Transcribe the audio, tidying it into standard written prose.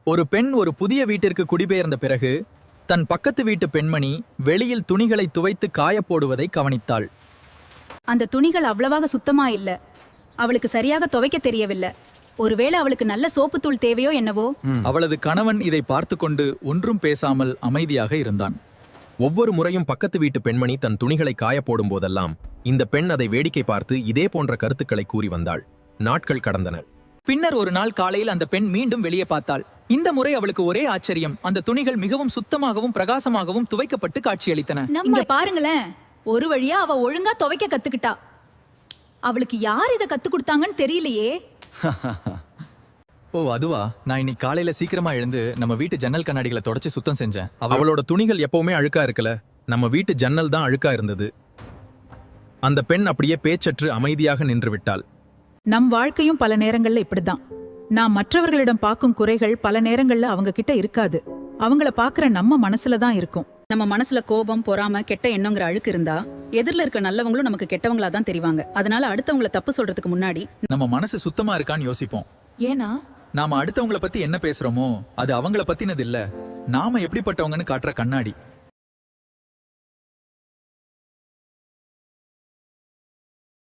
ஒரு பெண் ஒரு புதிய வீட்டிற்கு குடிபெயர்ந்த பிறகு தன் பக்கத்து வீட்டு பெண்மணி வெளியில் துணிகளை துவைத்து காயப்போடுவதை கவனித்தாள். அந்த துணிகள் அவ்வளவாக சுத்தமா இல்ல. அவளுக்கு சரியாக துவைக்க தெரியவில்லை. ஒருவேளை அவளுக்கு நல்ல சோப்புத்தூள் தேவையோ என்னவோ. அவளது கணவன் இதை பார்த்து கொண்டு ஒன்றும் பேசாமல் அமைதியாக இருந்தான். ஒவ்வொரு முறையும் பக்கத்து வீட்டு பெண்மணி தன் துணிகளை காயப்போடும் போதெல்லாம் இந்த பெண் அதை வேடிக்கை பார்த்து இதே போன்ற கருத்துக்களை கூறி வந்தாள். நாட்கள் கடந்தன. பின்னர் ஒரு நாள் காலையில் அந்த பெண் மீண்டும் வெளியே பார்த்தாள். இந்த முறை அவளுக்கு ஒரே ஆச்சரியம். அந்த துணிகள் மிகவும் சுத்தமாகவும் பிரகாசமாகவும் துவைக்கப்பட்டு காட்சியளித்தன. இங்க பாருங்களேன், ஒரு வழியா அவ ஒழுங்கா துவைக்க கத்துக்கிட்டா. அவளுக்கு யார் இதை கத்து கொடுத்தாங்கன்னு தெரியலையே. ஓ அதுவா, நான் இன்னைக்கு காலையில சீக்கிரமா எழுந்து நம்ம வீட்டு ஜன்னல் கண்ணாடிகளை தொடச்சு சுத்தம் செஞ்சேன். அவளோட துணிகள் எப்பவுமே அழுக்கா இருக்கல, நம்ம வீட்டு ஜன்னல் தான் அழுக்கா இருந்தது. அந்த பெண் அப்படியே பேச்சற்று அமைதியாக நின்று விட்டாள். நம் வாழ்க்கையும் பல நேரங்கள்ல இப்படிதான். நாம் மற்றவர்களிடம் பார்க்கும் குறைகள் பல நேரங்கள்ல அவங்க கிட்ட இருக்காது. அவங்கள பாக்குற நம்ம மனசுல தான் இருக்கும். நம்ம மனசுல கோபம், பொறாம, கெட்ட எண்ணங்கிற அழுக்கு இருந்தா எதிரில இருக்க நல்லவங்களும் நமக்கு கெட்டவங்களா தான் தெரிவாங்க. அதனால அடுத்தவங்களை தப்பு சொல்றதுக்கு முன்னாடி நம்ம மனசு சுத்தமா இருக்கான்னு யோசிப்போம். ஏன்னா நாம அடுத்தவங்கள பத்தி என்ன பேசுறோமோ அது அவங்கள பத்தினது இல்ல, நாம எப்படிப்பட்டவங்கன்னு காட்டுற கண்ணாடி.